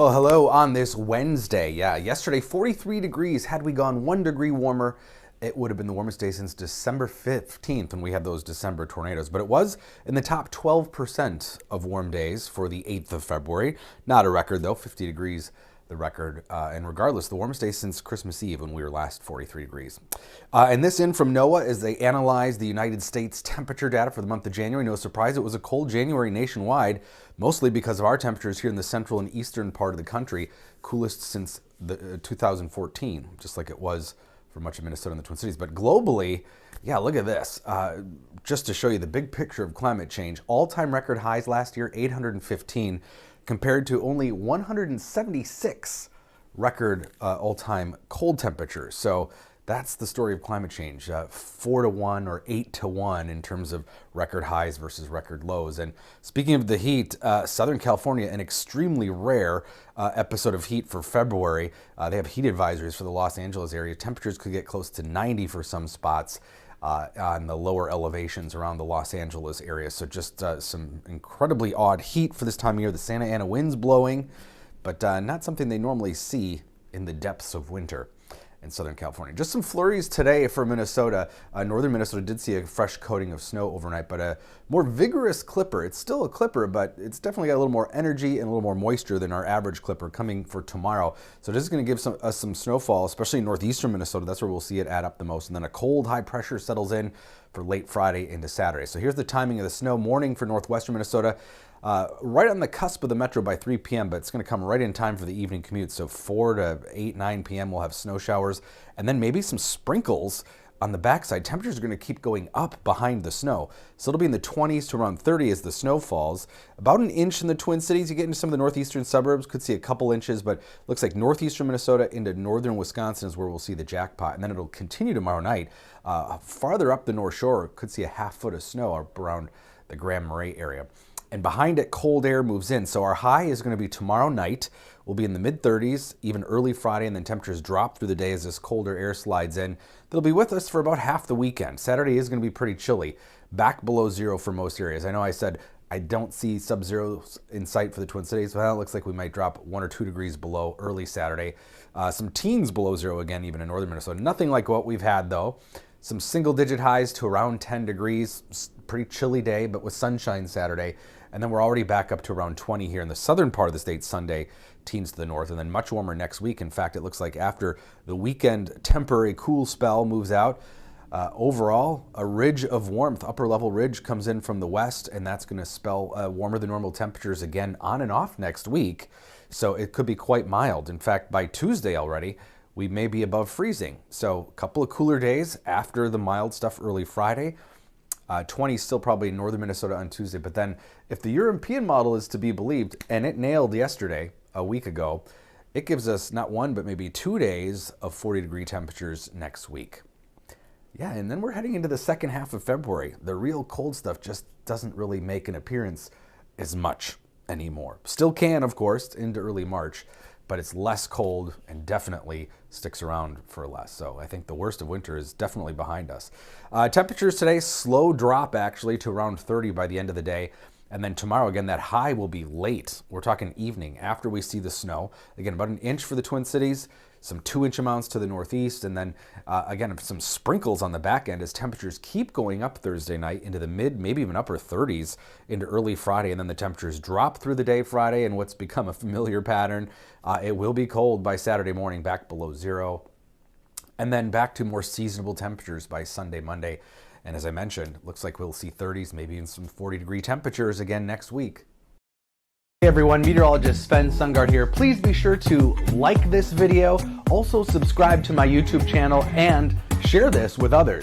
Well, hello on this Wednesday. Yeah, yesterday 43 degrees. Had we gone 1 degree warmer, it would have been the warmest day since December 15th when we had those December tornadoes. But it was in the top 12% of warm days for the 8th of February. Not a record though, 50 degrees the record. And regardless, the warmest day since Christmas Eve when we were last 43 degrees. And this in from NOAA as they analyzed the United States temperature data for the month of January. No surprise, it was a cold January nationwide, mostly because of our temperatures here in the central and eastern part of the country, coolest since 2014, just like it was for much of Minnesota and the Twin Cities. But globally, yeah, look at this. Just to show you the big picture of climate change, all-time record highs last year, 815, compared to only 176 record all-time cold temperatures. So that's the story of climate change, 4-to-1 or 8-to-1 in terms of record highs versus record lows. And speaking of the heat, Southern California, an extremely rare episode of heat for February. They have heat advisories for the Los Angeles area. Temperatures could get close to 90 for some spots on the lower elevations around the Los Angeles area. So just some incredibly odd heat for this time of year. The Santa Ana winds blowing, but not something they normally see in the depths of winter in Southern California. Just some flurries today for Minnesota. Northern Minnesota did see a fresh coating of snow overnight, but a more vigorous clipper. It's still a clipper, but it's definitely got a little more energy and a little more moisture than our average clipper coming for tomorrow. So this is going to give us some snowfall, especially in northeastern Minnesota. That's where we'll see it add up the most. And then a cold high pressure settles in for late Friday into Saturday. So here's the timing of the snow. Morning for northwestern Minnesota. Right on the cusp of the metro by 3 p.m., but it's going to come right in time for the evening commute. So 4 to 8, 9 p.m. we'll have snow showers and then maybe some sprinkles on the backside. Temperatures are going to keep going up behind the snow. So it'll be in the 20s to around 30 as the snow falls. About an inch in the Twin Cities. You get into some of the northeastern suburbs, could see a couple inches, but looks like northeastern Minnesota into northern Wisconsin is where we'll see the jackpot. And then it'll continue tomorrow night. Farther up the North Shore, could see a half foot of snow up around the Grand Marais area. And behind it, cold air moves in. So our high is going to be tomorrow night. We'll be in the mid-30s, even early Friday, and then temperatures drop through the day as this colder air slides in. They'll be with us for about half the weekend. Saturday is going to be pretty chilly, back below zero for most areas. I know I said I don't see sub-zero in sight for the Twin Cities, but it looks like we might drop 1 or 2 degrees below early Saturday. Some teens below zero again, even in northern Minnesota. Nothing like what we've had, though. Some single-digit highs to around 10 degrees. Pretty chilly day, but with sunshine Saturday. And then we're already back up to around 20 here in the southern part of the state Sunday, teens to the north, and then much warmer next week. In fact, it looks like after the weekend temporary cool spell moves out, overall, a ridge of warmth, upper level ridge comes in from the west, and that's going to spell warmer than normal temperatures again on and off next week. So it could be quite mild. In fact, by Tuesday already, we may be above freezing. So a couple of cooler days after the mild stuff early Friday. 20 still probably in northern Minnesota on Tuesday. But then if the European model is to be believed, and it nailed yesterday, a week ago, it gives us not 1, but maybe 2 days of 40-degree temperatures next week. Yeah, and then we're heading into the second half of February. The real cold stuff just doesn't really make an appearance as much anymore. Still can, of course, into early March, but it's less cold and definitely sticks around for less. So I think the worst of winter is definitely behind us. Temperatures today, slow drop actually to around 30 by the end of the day. And then tomorrow, again, that high will be late. We're talking evening after we see the snow. Again, about an inch for the Twin Cities, some 2-inch amounts to the northeast, and then again, some sprinkles on the back end as temperatures keep going up Thursday night into the mid, maybe even upper 30s into early Friday, and then the temperatures drop through the day Friday, and what's become a familiar pattern, it will be cold by Saturday morning, back below zero, and then back to more seasonable temperatures by Sunday, Monday. And as I mentioned, looks like we'll see 30s, maybe even some 40-degree temperatures again next week. Hey everyone, meteorologist Sven Sungard here. Please be sure to like this video, also subscribe to my YouTube channel, and share this with others.